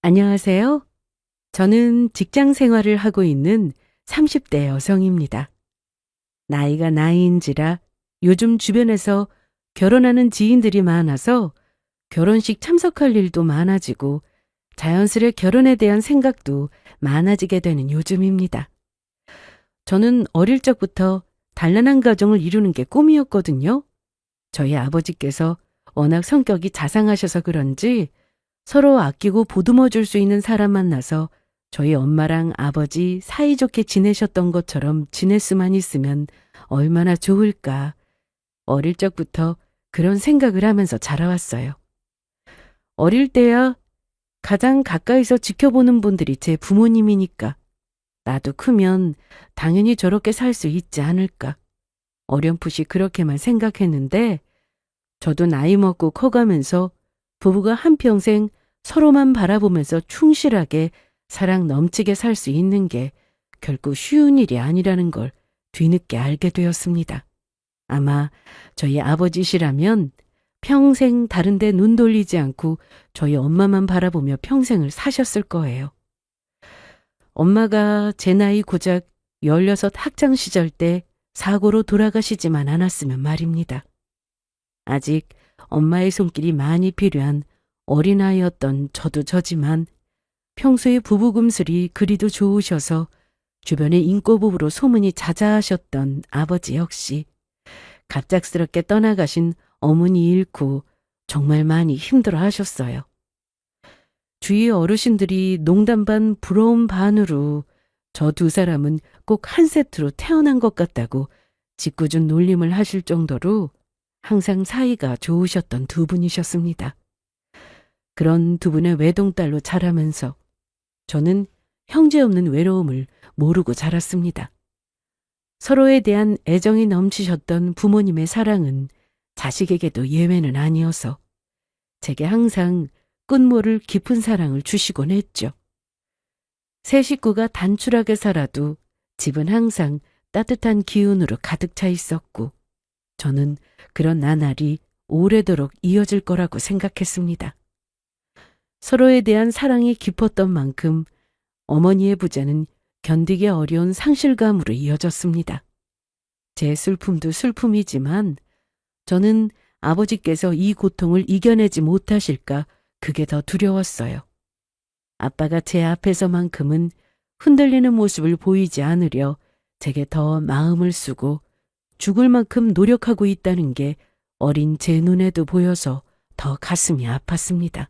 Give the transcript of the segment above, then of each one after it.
안녕하세요. 저는 직장 생활을 하고 있는 30대 여성입니다. 나이가 나이인지라 요즘 주변에서 결혼하는 지인들이 많아서 결혼식 참석할 일도 많아지고 자연스레 결혼에 대한 생각도 많아지게 되는 요즘입니다. 저는 어릴 적부터 단란한 가정을 이루는 게 꿈이었거든요. 저희 아버지께서 워낙 성격이 자상하셔서 그런지 서로 아끼고 보듬어 줄 수 있는 사람 만나서 저희 엄마랑 아버지 사이좋게 지내셨던 것처럼 지낼 수만 있으면 얼마나 좋을까. 어릴 적부터 그런 생각을 하면서 자라왔어요. 어릴 때야 가장 가까이서 지켜보는 분들이 제 부모님이니까 나도 크면 당연히 저렇게 살 수 있지 않을까. 어렴풋이 그렇게만 생각했는데 저도 나이 먹고 커가면서 부부가 한평생 서로만 바라보면서 충실하게 사랑 넘치게 살 수 있는 게 결코 쉬운 일이 아니라는 걸 뒤늦게 알게 되었습니다. 아마 저희 아버지시라면 평생 다른 데 눈 돌리지 않고 저희 엄마만 바라보며 평생을 사셨을 거예요. 엄마가 제 나이 고작 16 학창 시절 때 사고로 돌아가시지만 않았으면 말입니다. 아직 엄마의 손길이 많이 필요한 어린아이였던 저도 저지만 평소에 부부금슬이 그리도 좋으셔서 주변의 인꼬부부로 소문이 자자하셨던 아버지 역시 갑작스럽게 떠나가신 어머니 잃고 정말 많이 힘들어 하셨어요. 주위 어르신들이 농담 반 부러움 반으로 저 두 사람은 꼭 한 세트로 태어난 것 같다고 짓궂은 놀림을 하실 정도로 항상 사이가 좋으셨던 두 분이셨습니다. 그런 두 분의 외동딸로 자라면서 저는 형제 없는 외로움을 모르고 자랐습니다. 서로에 대한 애정이 넘치셨던 부모님의 사랑은 자식에게도 예외는 아니어서 제게 항상 끝모를 깊은 사랑을 주시곤 했죠. 세 식구가 단출하게 살아도 집은 항상 따뜻한 기운으로 가득 차 있었고 저는 그런 나날이 오래도록 이어질 거라고 생각했습니다. 서로에 대한 사랑이 깊었던 만큼 어머니의 부재는 견디기 어려운 상실감으로 이어졌습니다. 제 슬픔도 슬픔이지만 저는 아버지께서 이 고통을 이겨내지 못하실까 그게 더 두려웠어요. 아빠가 제 앞에서만큼은 흔들리는 모습을 보이지 않으려 제게 더 마음을 쓰고 죽을 만큼 노력하고 있다는 게 어린 제 눈에도 보여서 더 가슴이 아팠습니다.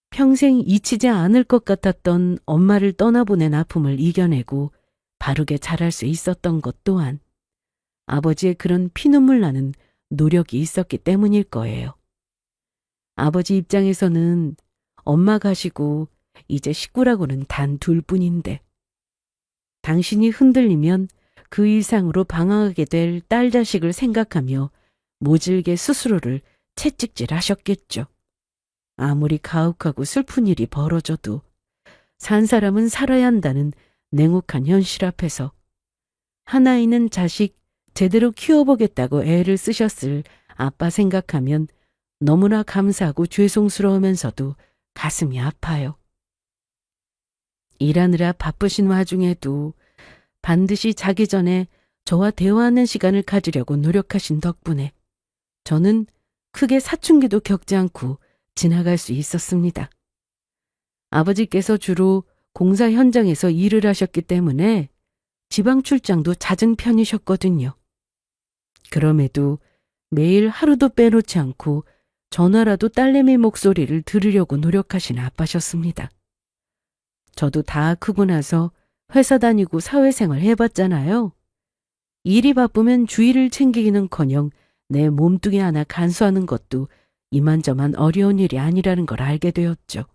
평생 잊히지 않을 것 같았던 엄마를 떠나보낸 아픔을 이겨내고 바르게 자랄 수 있었던 것 또한 아버지의 그런 피눈물 나는 노력이 있었기 때문일 거예요. 아버지 입장에서는 엄마 가시고 이제 식구라고는 단 둘뿐인데 당신이 흔들리면 그 이상으로 방황하게 될 딸 자식을 생각하며 모질게 스스로를 채찍질 하셨겠죠. 아무리 가혹하고 슬픈 일이 벌어져도 산 사람은 살아야 한다는 냉혹한 현실 앞에서 하나 있는 자식 제대로 키워보겠다고 애를 쓰셨을 아빠 생각하면 너무나 감사하고 죄송스러우면서도 가슴이 아파요. 일하느라 바쁘신 와중에도 반드시 자기 전에 저와 대화하는 시간을 가지려고 노력하신 덕분에 저는 크게 사춘기도 겪지 않고 지나갈 수 있었습니다. 아버지께서 주로 공사 현장에서 일을 하셨기 때문에 지방 출장도 잦은 편이셨거든요. 그럼에도 매일 하루도 빼놓지 않고 전화라도 딸내미 목소리를 들으려고 노력하신 아빠셨습니다. 저도 다 크고 나서 회사 다니고 사회생활 해봤잖아요. 일이 바쁘면 주의를 챙기기는커녕 내 몸뚱이 하나 간수하는 것도 이만저만 어려운 일이 아니라는 걸 알게 되었죠.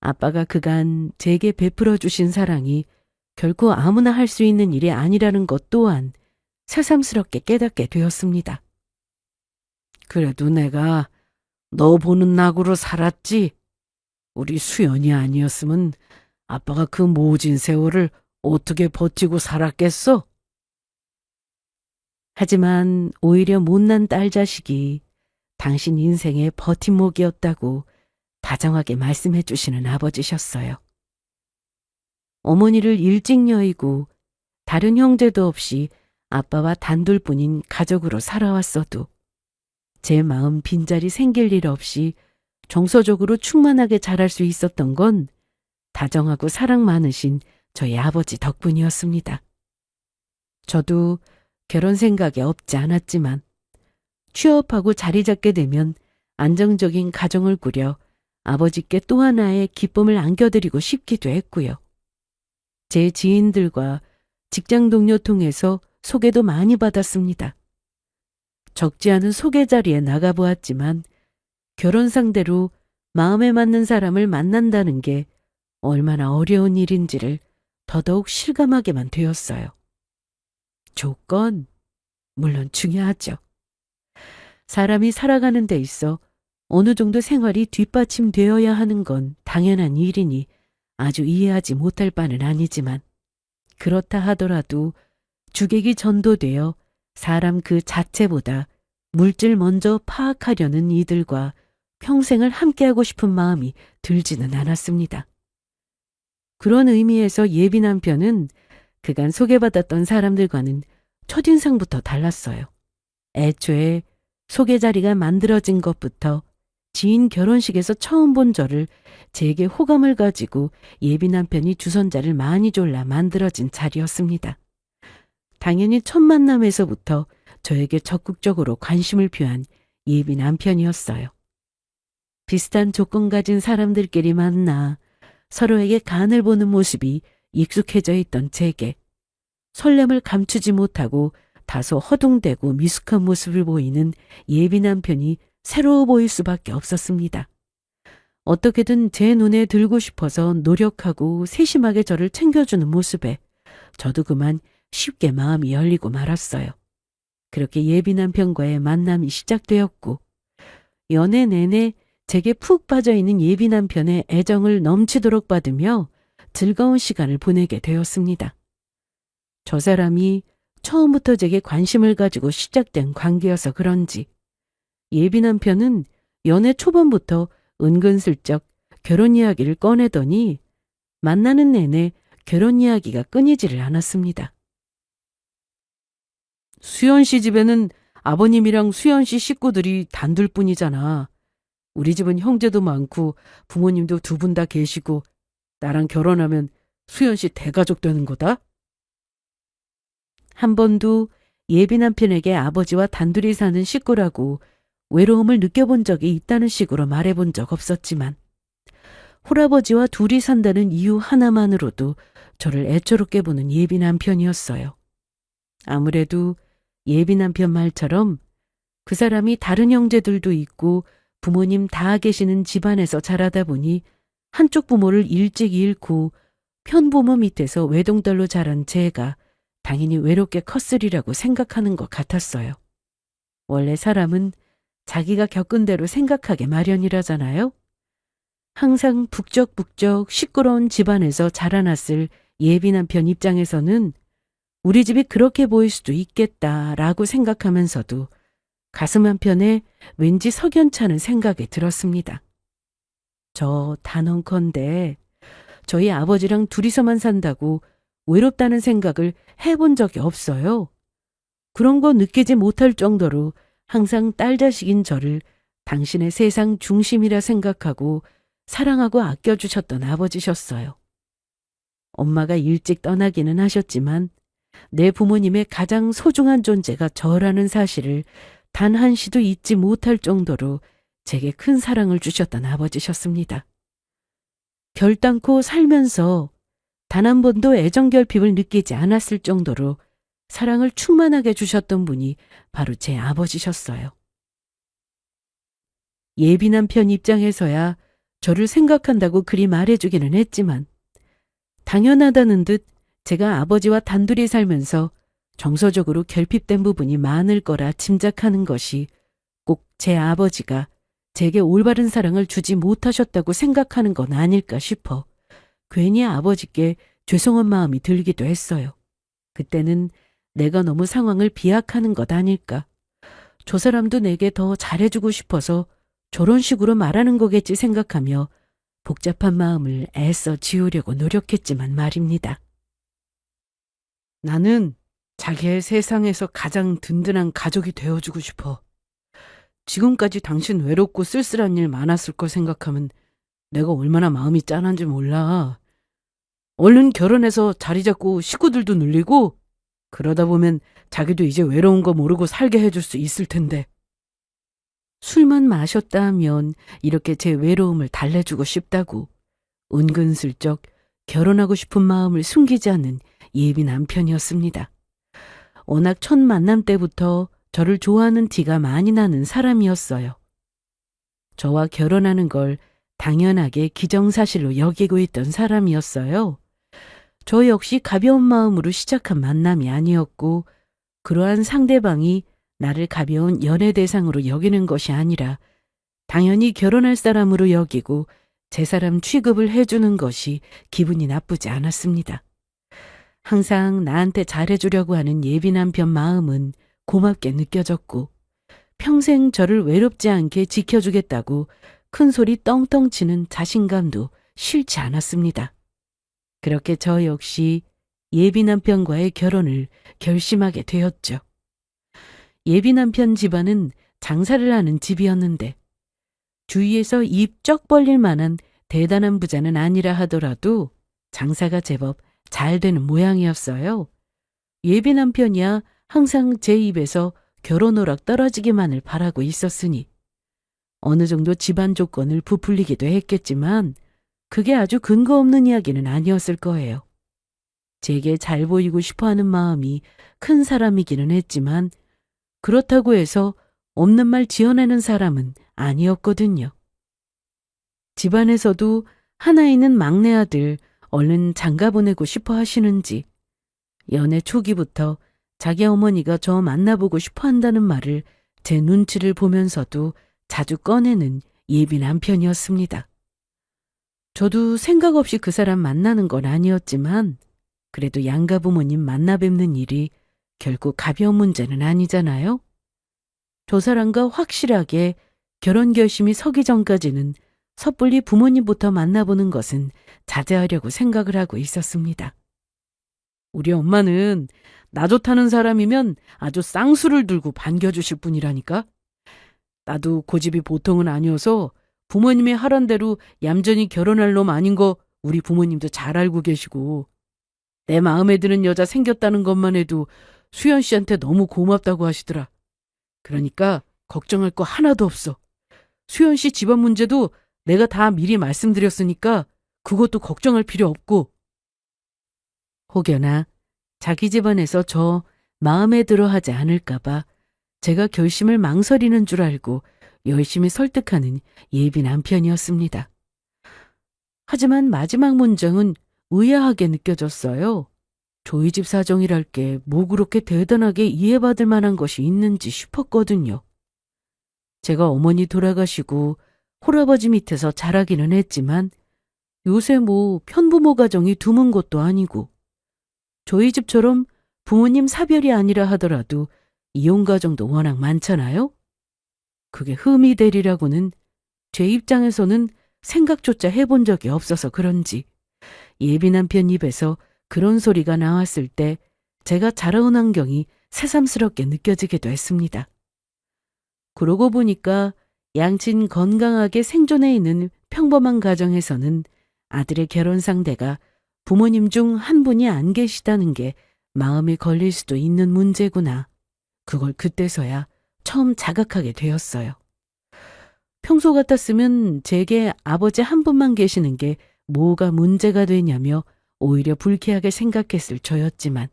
아빠가 그간 제게 베풀어 주신 사랑이 결코 아무나 할 수 있는 일이 아니라는 것 또한 새삼스럽게 깨닫게 되었습니다. 그래도 내가 너 보는 낙으로 살았지. 우리 수연이 아니었으면 아빠가 그 모진 세월을 어떻게 버티고 살았겠어? 하지만 오히려 못난 딸 자식이 당신 인생의 버팀목이었다고 다정하게 말씀해 주시는 아버지셨어요. 어머니를 일찍 여의고 다른 형제도 없이 아빠와 단둘뿐인 가족으로 살아왔어도 제 마음 빈자리 생길 일 없이 정서적으로 충만하게 자랄 수 있었던 건 다정하고 사랑 많으신 저희 아버지 덕분이었습니다. 저도 결혼 생각이 없지 않았지만 취업하고 자리 잡게 되면 안정적인 가정을 꾸려 아버지께 또 하나의 기쁨을 안겨드리고 싶기도 했고요. 제 지인들과 직장 동료 통해서 소개도 많이 받았습니다. 적지 않은 소개 자리에 나가보았지만 결혼 상대로 마음에 맞는 사람을 만난다는 게 얼마나 어려운 일인지를 더더욱 실감하게만 되었어요. 조건, 물론 중요하죠. 사람이 살아가는 데 있어 어느 정도 생활이 뒷받침되어야 하는 건 당연한 일이니 아주 이해하지 못할 바는 아니지만 그렇다 하더라도 주객이 전도되어 사람 그 자체보다 물질 먼저 파악하려는 이들과 평생을 함께하고 싶은 마음이 들지는 않았습니다. 그런 의미에서 예비 남편은 그간 소개받았던 사람들과는 첫인상부터 달랐어요. 애초에 소개 자리가 만들어진 것부터 지인 결혼식에서 처음 본 저를 제게 호감을 가지고 예비 남편이 주선자를 많이 졸라 만들어진 자리였습니다. 당연히 첫 만남에서부터 저에게 적극적으로 관심을 표한 예비 남편이었어요. 비슷한 조건 가진 사람들끼리 만나 서로에게 간을 보는 모습이 익숙해져 있던 제게 설렘을 감추지 못하고 다소 허둥대고 미숙한 모습을 보이는 예비 남편이 새로워 보일 수밖에 없었습니다. 어떻게든 제 눈에 들고 싶어서 노력하고 세심하게 저를 챙겨주는 모습에 저도 그만 쉽게 마음이 열리고 말았어요. 그렇게 예비 남편과의 만남이 시작되었고 연애 내내 제게 푹 빠져있는 예비 남편의 애정을 넘치도록 받으며 즐거운 시간을 보내게 되었습니다. 저 사람이 처음부터 제게 관심을 가지고 시작된 관계여서 그런지 예비 남편은 연애 초반부터 은근슬쩍 결혼 이야기를 꺼내더니 만나는 내내 결혼 이야기가 끊이지를 않았습니다. 수연 씨 집에는 아버님이랑 수연 씨 식구들이 단둘뿐이잖아. 우리 집은 형제도 많고 부모님도 두 분 다 계시고 나랑 결혼하면 수연 씨 대가족 되는 거다? 한 번도 예비 남편에게 아버지와 단둘이 사는 식구라고 외로움을 느껴본 적이 있다는 식으로 말해본 적 없었지만 홀아버지와 둘이 산다는 이유 하나만으로도 저를 애처롭게 보는 예비 남편이었어요. 아무래도 예비 남편 말처럼 그 사람이 다른 형제들도 있고 부모님 다 계시는 집안에서 자라다 보니 한쪽 부모를 일찍 잃고 편부모 밑에서 외동딸로 자란 제가 당연히 외롭게 컸으리라고 생각하는 것 같았어요. 원래 사람은 자기가 겪은 대로 생각하게 마련이라잖아요. 항상 북적북적 시끄러운 집안에서 자라났을 예비 남편 입장에서는 우리 집이 그렇게 보일 수도 있겠다라고 생각하면서도 가슴 한편에 왠지 석연찮은 생각이 들었습니다. 저 단언컨대 저희 아버지랑 둘이서만 산다고 외롭다는 생각을 해본 적이 없어요. 그런 거 느끼지 못할 정도로 항상 딸 자식인 저를 당신의 세상 중심이라 생각하고 사랑하고 아껴주셨던 아버지셨어요. 엄마가 일찍 떠나기는 하셨지만 내 부모님의 가장 소중한 존재가 저라는 사실을 단 한시도 잊지 못할 정도로 제게 큰 사랑을 주셨던 아버지셨습니다. 결단코 살면서 단 한 번도 애정결핍을 느끼지 않았을 정도로 사랑을 충만하게 주셨던 분이 바로 제 아버지셨어요. 예비 남편 입장에서야 저를 생각한다고 그리 말해주기는 했지만 당연하다는 듯 제가 아버지와 단둘이 살면서 정서적으로 결핍된 부분이 많을 거라 짐작하는 것이 꼭 제 아버지가 제게 올바른 사랑을 주지 못하셨다고 생각하는 건 아닐까 싶어 괜히 아버지께 죄송한 마음이 들기도 했어요. 그때는 내가 너무 상황을 비약하는 것 아닐까. 저 사람도 내게 더 잘해주고 싶어서 저런 식으로 말하는 거겠지 생각하며 복잡한 마음을 애써 지우려고 노력했지만 말입니다. 나는 자기의 세상에서 가장 든든한 가족이 되어주고 싶어. 지금까지 당신 외롭고 쓸쓸한 일 많았을 걸 생각하면 내가 얼마나 마음이 짠한지 몰라. 얼른 결혼해서 자리 잡고 식구들도 늘리고 그러다 보면 자기도 이제 외로운 거 모르고 살게 해줄 수 있을 텐데. 술만 마셨다 하면 이렇게 제 외로움을 달래주고 싶다고 은근슬쩍 결혼하고 싶은 마음을 숨기지 않는 예비 남편이었습니다. 워낙 첫 만남 때부터 저를 좋아하는 티가 많이 나는 사람이었어요. 저와 결혼하는 걸 당연하게 기정사실로 여기고 있던 사람이었어요. 저 역시 가벼운 마음으로 시작한 만남이 아니었고 그러한 상대방이 나를 가벼운 연애 대상으로 여기는 것이 아니라 당연히 결혼할 사람으로 여기고 제 사람 취급을 해주는 것이 기분이 나쁘지 않았습니다. 항상 나한테 잘해주려고 하는 예비 남편 마음은 고맙게 느껴졌고 평생 저를 외롭지 않게 지켜주겠다고 큰 소리 떵떵 치는 자신감도 싫지 않았습니다. 그렇게 저 역시 예비 남편과의 결혼을 결심하게 되었죠. 예비 남편 집안은 장사를 하는 집이었는데 주위에서 입 쩍 벌릴 만한 대단한 부자는 아니라 하더라도 장사가 제법 잘 되는 모양이었어요. 예비 남편이야 항상 제 입에서 결혼 허락 떨어지기만을 바라고 있었으니 어느 정도 집안 조건을 부풀리기도 했겠지만 그게 아주 근거 없는 이야기는 아니었을 거예요. 제게 잘 보이고 싶어하는 마음이 큰 사람이기는 했지만 그렇다고 해서 없는 말 지어내는 사람은 아니었거든요. 집안에서도 하나 있는 막내 아들 얼른 장가 보내고 싶어 하시는지 연애 초기부터 자기 어머니가 저 만나보고 싶어 한다는 말을 제 눈치를 보면서도 자주 꺼내는 예비 남편이었습니다. 저도 생각 없이 그 사람 만나는 건 아니었지만 그래도 양가 부모님 만나 뵙는 일이 결코 가벼운 문제는 아니잖아요. 저 사람과 확실하게 결혼 결심이 서기 전까지는 섣불리 부모님부터 만나보는 것은 자제하려고 생각을 하고 있었습니다. 우리 엄마는 나 좋다는 사람이면 아주 쌍수를 들고 반겨주실 분이라니까. 나도 고집이 보통은 아니어서 부모님이 하란 대로 얌전히 결혼할 놈 아닌 거 우리 부모님도 잘 알고 계시고 내 마음에 드는 여자 생겼다는 것만 해도 수연 씨한테 너무 고맙다고 하시더라. 그러니까 걱정할 거 하나도 없어. 수연 씨 집안 문제도 내가 다 미리 말씀드렸으니까 그것도 걱정할 필요 없고. 혹여나 자기 집안에서 저 마음에 들어 하지 않을까 봐 제가 결심을 망설이는 줄 알고 열심히 설득하는 예비 남편이었습니다. 하지만 마지막 문장은 의아하게 느껴졌어요. 저희 집 사정이랄 게 뭐 그렇게 대단하게 이해받을 만한 것이 있는지 싶었거든요. 제가 어머니 돌아가시고 홀아버지 밑에서 자라기는 했지만 요새 뭐 편부모 가정이 드문 것도 아니고 저희 집처럼 부모님 사별이 아니라 하더라도 이혼 가정도 워낙 많잖아요. 그게 흠이 되리라고는 제 입장에서는 생각조차 해본 적이 없어서 그런지 예비 남편 입에서 그런 소리가 나왔을 때 제가 자라온 환경이 새삼스럽게 느껴지기도 했습니다. 그러고 보니까 양친 건강하게 생존해 있는 평범한 가정에서는 아들의 결혼 상대가 부모님 중 한 분이 안 계시다는 게 마음이 걸릴 수도 있는 문제구나. 그걸 그때서야 처음 자각하게 되었어요. 평소 같았으면 제게 아버지 한 분만 계시는 게 뭐가 문제가 되냐며 오히려 불쾌하게 생각했을 저였지만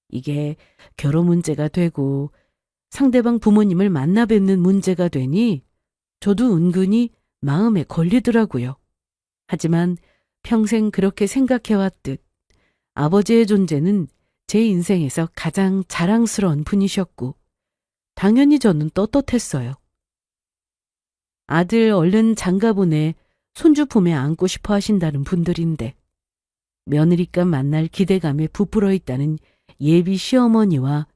이게 결혼 문제가 되고 상대방 부모님을 만나 뵙는 문제가 되니 저도 은근히 마음에 걸리더라고요. 하지만 평생 그렇게 생각해왔듯 아버지의 존재는 제 인생에서 가장 자랑스러운 분이셨고 당연히 저는 떳떳했어요. 아들 얼른 장가 보내 손주 품에 안고 싶어 하신다는 분들인데 며느리감 만날 기대감에 부풀어 있다는 예비 시어머니와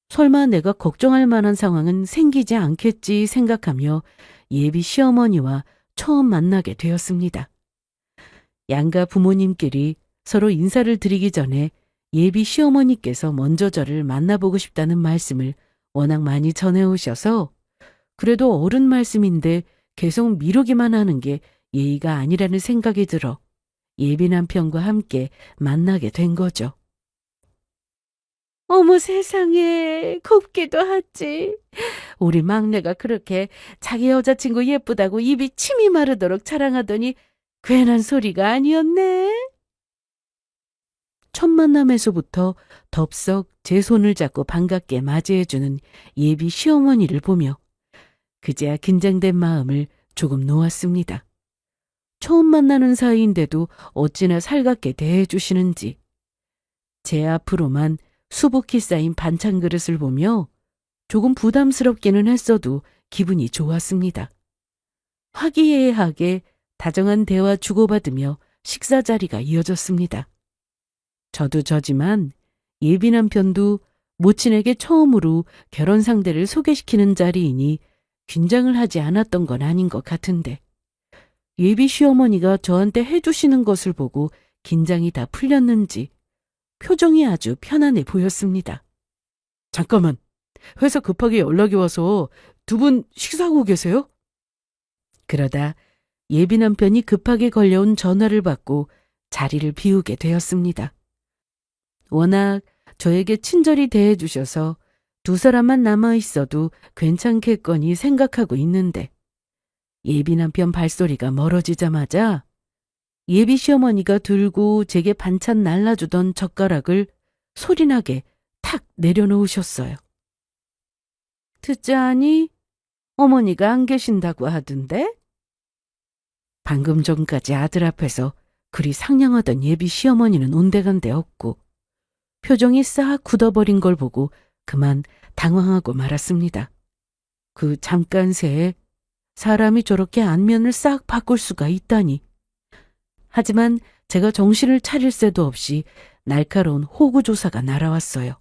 설마 내가 걱정할 만한 상황은 생기지 않겠지 생각하며 예비 시어머니와 처음 만나게 되었습니다. 양가 부모님끼리 서로 인사를 드리기 전에 예비 시어머니께서 먼저 저를 만나보고 싶다는 말씀을 워낙 많이 전해오셔서 그래도 어른 말씀인데 계속 미루기만 하는 게 예의가 아니라는 생각이 들어 예비 남편과 함께 만나게 된 거죠. 어머 세상에, 곱기도 하지. 우리 막내가 그렇게 자기 여자친구 예쁘다고 입이 침이 마르도록 자랑하더니 괜한 소리가 아니었네. 첫 만남에서부터 덥석 제 손을 잡고 반갑게 맞이해주는 예비 시어머니를 보며 그제야 긴장된 마음을 조금 놓았습니다. 처음 만나는 사이인데도 어찌나 살갑게 대해주시는지. 제 앞으로만 수북히 쌓인 반찬 그릇을 보며 조금 부담스럽기는 했어도 기분이 좋았습니다. 화기애애하게 다정한 대화 주고받으며 식사 자리가 이어졌습니다. 저도 저지만 예비 남편도 모친에게 처음으로 결혼 상대를 소개시키는 자리이니 긴장을 하지 않았던 건 아닌 것 같은데 예비 시어머니가 저한테 해주시는 것을 보고 긴장이 다 풀렸는지 표정이 아주 편안해 보였습니다. 잠깐만, 회사 급하게 연락이 와서 두 분 식사하고 계세요? 그러다 예비 남편이 급하게 걸려온 전화를 받고 자리를 비우게 되었습니다. 워낙 저에게 친절히 대해주셔서 두 사람만 남아있어도 괜찮겠거니 생각하고 있는데 예비 남편 발소리가 멀어지자마자 예비 시어머니가 들고 제게 반찬 날라주던 젓가락을 소리나게 탁 내려놓으셨어요. 듣자하니 어머니가 안 계신다고 하던데? 방금 전까지 아들 앞에서 그리 상냥하던 예비 시어머니는 온데간데 없고 표정이 싹 굳어버린 걸 보고 그만 당황하고 말았습니다. 그 잠깐 새에 사람이 저렇게 안면을 싹 바꿀 수가 있다니. 하지만 제가 정신을 차릴 새도 없이 날카로운 호구조사가 날아왔어요.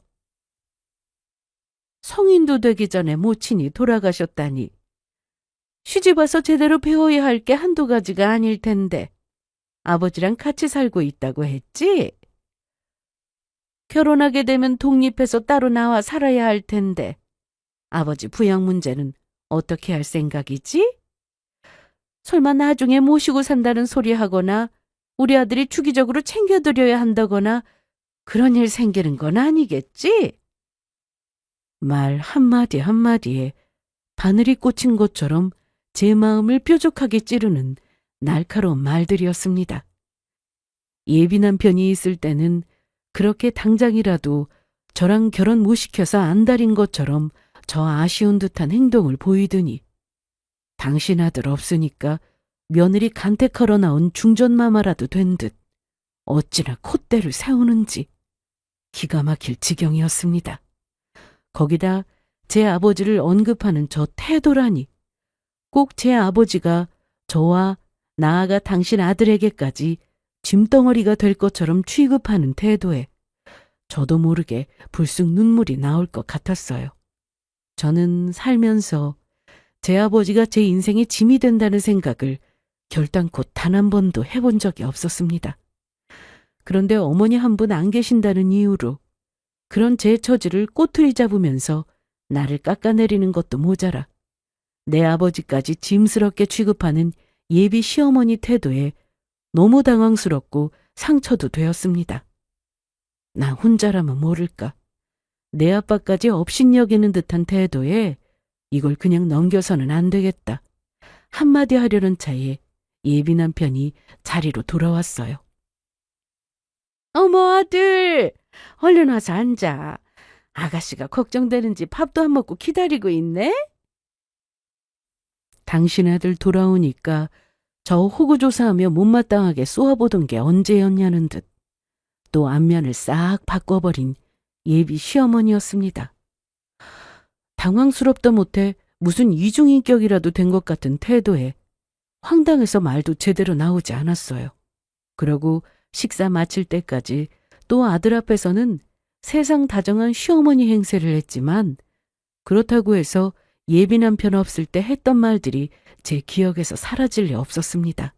성인도 되기 전에 모친이 돌아가셨다니. 시집와서 제대로 배워야 할 게 한두 가지가 아닐 텐데 아버지랑 같이 살고 있다고 했지? 결혼하게 되면 독립해서 따로 나와 살아야 할 텐데 아버지 부양 문제는 어떻게 할 생각이지? 설마 나중에 모시고 산다는 소리 하거나 우리 아들이 주기적으로 챙겨드려야 한다거나 그런 일 생기는 건 아니겠지? 말 한마디 한마디에 바늘이 꽂힌 것처럼 제 마음을 뾰족하게 찌르는 날카로운 말들이었습니다. 예비 남편이 있을 때는 그렇게 당장이라도 저랑 결혼 못 시켜서 안달인 것처럼 저 아쉬운 듯한 행동을 보이더니 당신 아들 없으니까 며느리 간택하러 나온 중전마마라도 된 듯 어찌나 콧대를 세우는지 기가 막힐 지경이었습니다. 거기다 제 아버지를 언급하는 저 태도라니 꼭 제 아버지가 저와 나아가 당신 아들에게까지 짐덩어리가 될 것처럼 취급하는 태도에 저도 모르게 불쑥 눈물이 나올 것 같았어요. 저는 살면서 제 아버지가 제 인생의 짐이 된다는 생각을 결단코 단 한 번도 해본 적이 없었습니다. 그런데 어머니 한 분 안 계신다는 이유로 그런 제 처지를 꼬투리 잡으면서 나를 깎아내리는 것도 모자라 내 아버지까지 짐스럽게 취급하는 예비 시어머니 태도에 너무 당황스럽고 상처도 되었습니다. 나 혼자라면 모를까. 내 아빠까지 업신여기는 듯한 태도에 이걸 그냥 넘겨서는 안 되겠다. 한마디 하려는 차에 예비 남편이 자리로 돌아왔어요. 어머 아들, 얼른 와서 앉아. 아가씨가 걱정되는지 밥도 안 먹고 기다리고 있네. 당신 아들 돌아오니까 저 호구조사하며 못마땅하게 쏘아보던 게 언제였냐는 듯 또 안면을 싹 바꿔버린 예비 시어머니였습니다. 당황스럽다 못해 무슨 이중인격이라도 된 것 같은 태도에 황당해서 말도 제대로 나오지 않았어요. 그러고 식사 마칠 때까지 또 아들 앞에서는 세상 다정한 시어머니 행세를 했지만 그렇다고 해서 예비 남편 없을 때 했던 말들이 제 기억에서 사라질 리 없었습니다.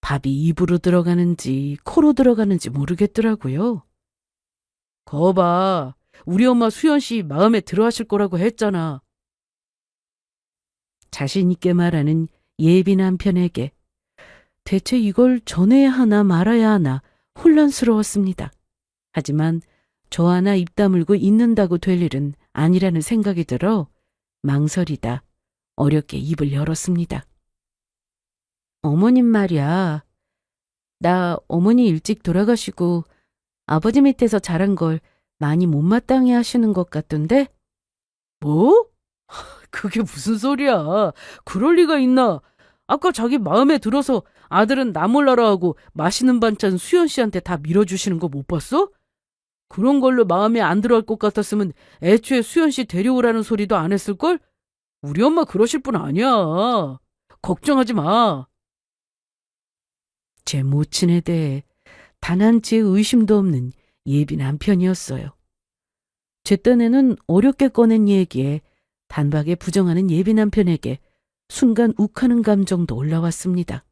밥이 입으로 들어가는지 코로 들어가는지 모르겠더라고요. 거봐, 우리 엄마 수연 씨 마음에 들어하실 거라고 했잖아. 자신 있게 말하는 예비 남편에게 대체 이걸 전해야 하나 말아야 하나 혼란스러웠습니다. 하지만 저 하나 입 다물고 있는다고 될 일은 아니라는 생각이 들어 망설이다 어렵게 입을 열었습니다. 어머님 말이야. 나 어머니 일찍 돌아가시고 아버지 밑에서 자란 걸 많이 못마땅해 하시는 것 같던데? 뭐? 그게 무슨 소리야. 그럴 리가 있나. 아까 자기 마음에 들어서 아들은 나 몰라라 하고 맛있는 반찬 수연 씨한테 다 밀어주시는 거 못 봤어? 그런 걸로 마음에 안 들어할 것 같았으면 애초에 수연 씨 데려오라는 소리도 안 했을걸? 우리 엄마 그러실 분 아니야. 걱정하지 마. 제 모친에 대해 단 한치의 의심도 없는 예비 남편이었어요. 제 딴에는 어렵게 꺼낸 얘기에 단박에 부정하는 예비 남편에게 순간 욱하는 감정도 올라왔습니다.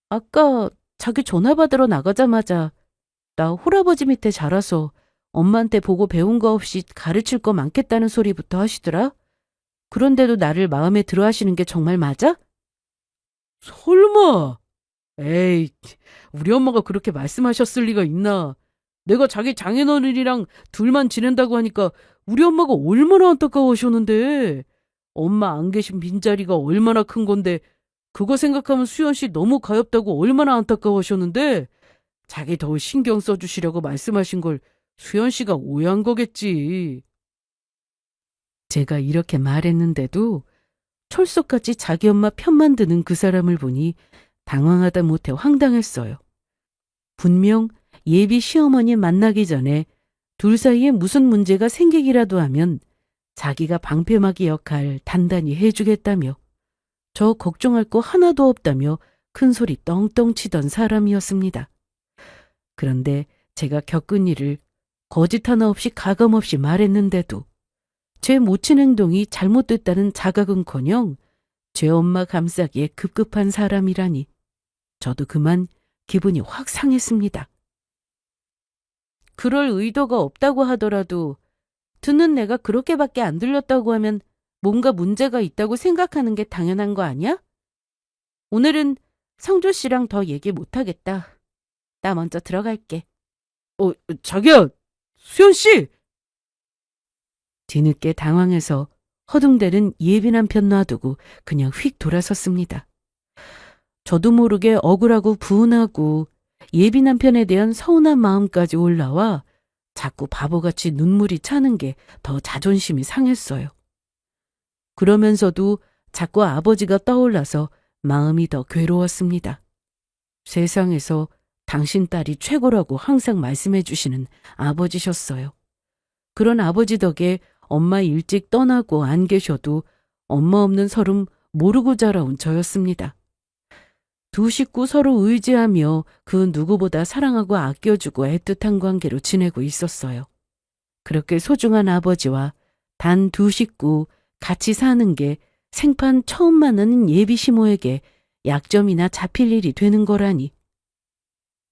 아까 자기 전화 받으러 나가자마자 나 홀아버지 밑에 자라서 엄마한테 보고 배운 거 없이 가르칠 거 많겠다는 소리부터 하시더라. 그런데도 나를 마음에 들어 하시는 게 정말 맞아? 설마. 에이, 우리 엄마가 그렇게 말씀하셨을 리가 있나. 내가 자기 장인어른이랑 둘만 지낸다고 하니까 우리 엄마가 얼마나 안타까워하셨는데. 엄마 안 계신 빈자리가 얼마나 큰 건데 그거 생각하면 수연 씨 너무 가엾다고 얼마나 안타까워하셨는데 자기 더 신경 써주시려고 말씀하신 걸 수연 씨가 오해한 거겠지. 제가 이렇게 말했는데도 철석같이 자기 엄마 편만 드는 그 사람을 보니 당황하다 못해 황당했어요. 분명 예비 시어머니 만나기 전에 둘 사이에 무슨 문제가 생기기라도 하면 자기가 방패막이 역할 단단히 해주겠다며 저 걱정할 거 하나도 없다며 큰소리 떵떵 치던 사람이었습니다. 그런데 제가 겪은 일을 거짓 하나 없이 가감없이 말했는데도 제 모친 행동이 잘못됐다는 자각은커녕 제 엄마 감싸기에 급급한 사람이라니 저도 그만 기분이 확 상했습니다. 그럴 의도가 없다고 하더라도 듣는 내가 그렇게밖에 안 들렸다고 하면 뭔가 문제가 있다고 생각하는 게 당연한 거 아니야? 오늘은 성조 씨랑 더 얘기 못하겠다. 나 먼저 들어갈게. 자기야, 수연 씨! 뒤늦게 당황해서 허둥대는 예비 남편 놔두고 그냥 휙 돌아섰습니다. 저도 모르게 억울하고 분하고 예비 남편에 대한 서운한 마음까지 올라와 자꾸 바보같이 눈물이 차는 게 더 자존심이 상했어요. 그러면서도 자꾸 아버지가 떠올라서 마음이 더 괴로웠습니다. 세상에서 당신 딸이 최고라고 항상 말씀해 주시는 아버지셨어요. 그런 아버지 덕에 엄마 일찍 떠나고 안 계셔도 엄마 없는 서름 모르고 자라온 저였습니다. 두 식구 서로 의지하며 그 누구보다 사랑하고 아껴주고 애틋한 관계로 지내고 있었어요. 그렇게 소중한 아버지와 단 두 식구 같이 사는 게 생판 처음 만나는 예비 시모에게 약점이나 잡힐 일이 되는 거라니.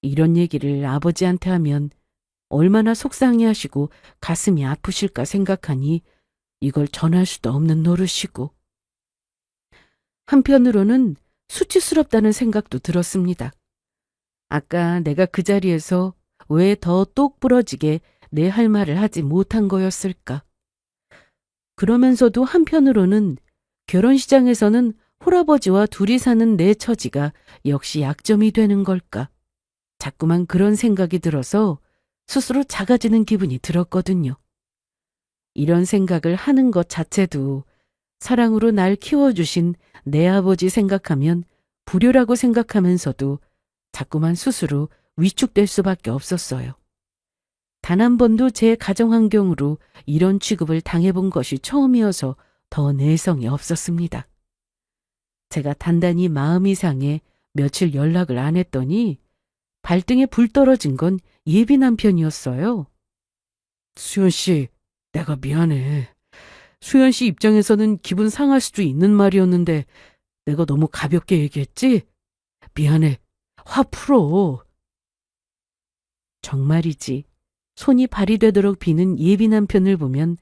이런 얘기를 아버지한테 하면 얼마나 속상해하시고 가슴이 아프실까 생각하니 이걸 전할 수도 없는 노릇이고. 한편으로는 수치스럽다는 생각도 들었습니다. 아까 내가 그 자리에서 왜 더 똑 부러지게 내 할 말을 하지 못한 거였을까. 그러면서도 한편으로는 결혼시장에서는 홀아버지와 둘이 사는 내 처지가 역시 약점이 되는 걸까. 자꾸만 그런 생각이 들어서 스스로 작아지는 기분이 들었거든요. 이런 생각을 하는 것 자체도 사랑으로 날 키워주신 내 아버지 생각하면 불효라고 생각하면서도 자꾸만 스스로 위축될 수밖에 없었어요. 단 한 번도 제 가정 환경으로 이런 취급을 당해본 것이 처음이어서 더 내성이 없었습니다. 제가 단단히 마음이 상해 며칠 연락을 안 했더니 발등에 불 떨어진 건 예비 남편이었어요. 수연 씨, 내가 미안해. 수연 씨 입장에서는 기분 상할 수도 있는 말이었는데 내가 너무 가볍게 얘기했지? 미안해. 화 풀어. 정말이지. 손이 발이 되도록 비는 예비 남편을 보면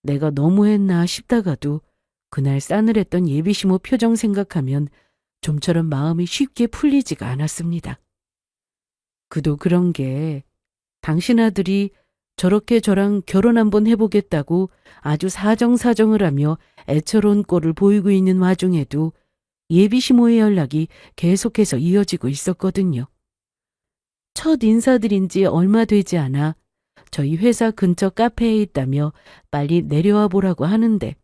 내가 너무했나 싶다가도 그날 싸늘했던 예비 시모 표정 생각하면 좀처럼 마음이 쉽게 풀리지가 않았습니다. 그도 그런 게 당신 아들이 저렇게 저랑 결혼 한번 해보겠다고 아주 사정사정을 하며 애처로운 꼴을 보이고 있는 와중에도 예비 시모의 연락이 계속해서 이어지고 있었거든요. 첫 인사드린 지 얼마 되지 않아 저희 회사 근처 카페에 있다며 빨리 내려와 보라고 하는데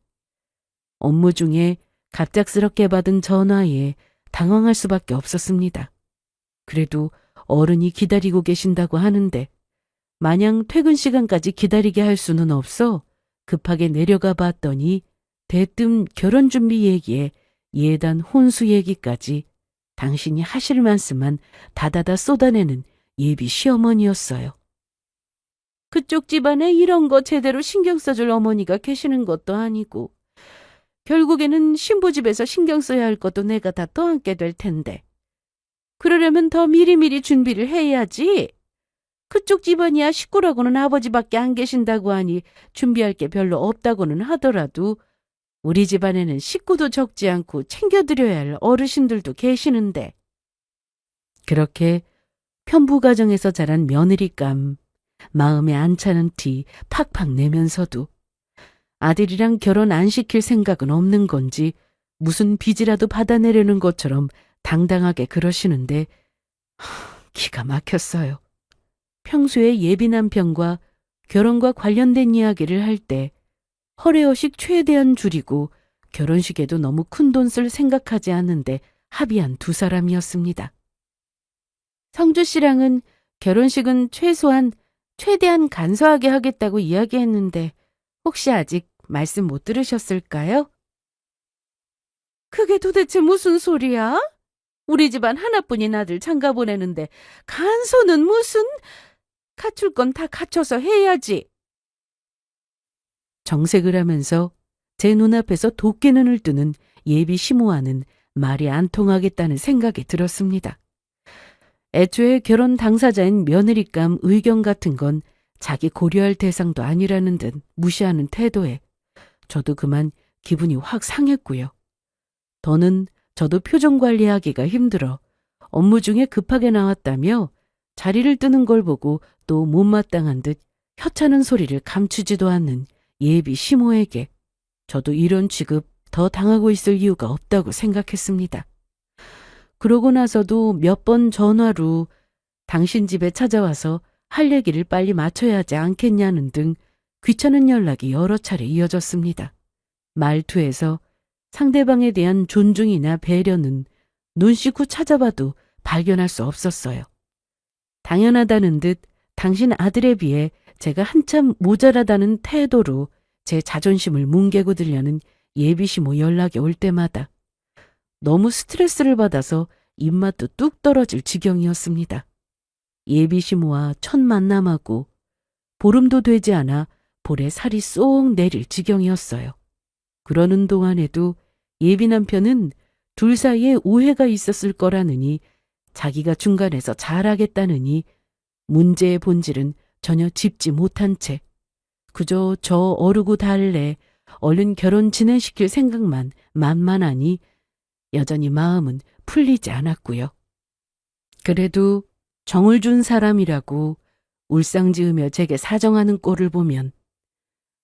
업무 중에 갑작스럽게 받은 전화에 당황할 수밖에 없었습니다. 그래도 어른이 기다리고 계신다고 하는데 마냥 퇴근 시간까지 기다리게 할 수는 없어 급하게 내려가 봤더니 대뜸 결혼 준비 얘기에 예단 혼수 얘기까지 당신이 하실 말씀만 다다다 쏟아내는 예비 시어머니였어요. 그쪽 집안에 이런 거 제대로 신경 써줄 어머니가 계시는 것도 아니고 결국에는 신부 집에서 신경 써야 할 것도 내가 다 떠안게 될 텐데 그러려면 더 미리미리 준비를 해야지. 그쪽 집안이야 식구라고는 아버지밖에 안 계신다고 하니 준비할 게 별로 없다고는 하더라도 우리 집안에는 식구도 적지 않고 챙겨드려야 할 어르신들도 계시는데 그렇게 편부 가정에서 자란 며느리감, 마음에 안 차는 티 팍팍 내면서도 아들이랑 결혼 안 시킬 생각은 없는 건지 무슨 빚이라도 받아내려는 것처럼 당당하게 그러시는데 기가 막혔어요. 평소에 예비 남편과 결혼과 관련된 이야기를 할 때 허례허식 최대한 줄이고 결혼식에도 너무 큰돈 쓸 생각하지 않는데 합의한 두 사람이었습니다. 성주 씨랑은 결혼식은 최대한 간소하게 하겠다고 이야기했는데 혹시 아직 말씀 못 들으셨을까요? 그게 도대체 무슨 소리야? 우리 집안 하나뿐인 아들 장가 보내는데 간소는 무슨? 갖출 건 다 갖춰서 해야지. 정색을 하면서 제 눈앞에서 도깨눈을 뜨는 예비 시모와는 말이 안 통하겠다는 생각이 들었습니다. 애초에 결혼 당사자인 며느리감 의견 같은 건 자기 고려할 대상도 아니라는 듯 무시하는 태도에 저도 그만 기분이 확 상했고요. 더는 저도 표정 관리하기가 힘들어 업무 중에 급하게 나왔다며 자리를 뜨는 걸 보고 또 못마땅한 듯 혀차는 소리를 감추지도 않는 예비 시모에게 저도 이런 취급 더 당하고 있을 이유가 없다고 생각했습니다. 그러고 나서도 몇 번 전화로 당신 집에 찾아와서 할 얘기를 빨리 마쳐야 하지 않겠냐는 등 귀찮은 연락이 여러 차례 이어졌습니다. 말투에서 상대방에 대한 존중이나 배려는 눈 씻고 찾아봐도 발견할 수 없었어요. 당연하다는 듯 당신 아들에 비해 제가 한참 모자라다는 태도로 제 자존심을 뭉개고 들려는 예비시모 연락이 올 때마다 너무 스트레스를 받아서 입맛도 뚝 떨어질 지경이었습니다. 예비시모와 첫 만남하고 보름도 되지 않아 볼에 살이 쏙 내릴 지경이었어요. 그러는 동안에도 예비 남편은 둘 사이에 오해가 있었을 거라느니 자기가 중간에서 잘하겠다느니 문제의 본질은 전혀 짚지 못한 채 그저 저 어르고 달래 얼른 결혼 진행시킬 생각만 만만하니 여전히 마음은 풀리지 않았고요. 그래도 정을 준 사람이라고 울상지으며 제게 사정하는 꼴을 보면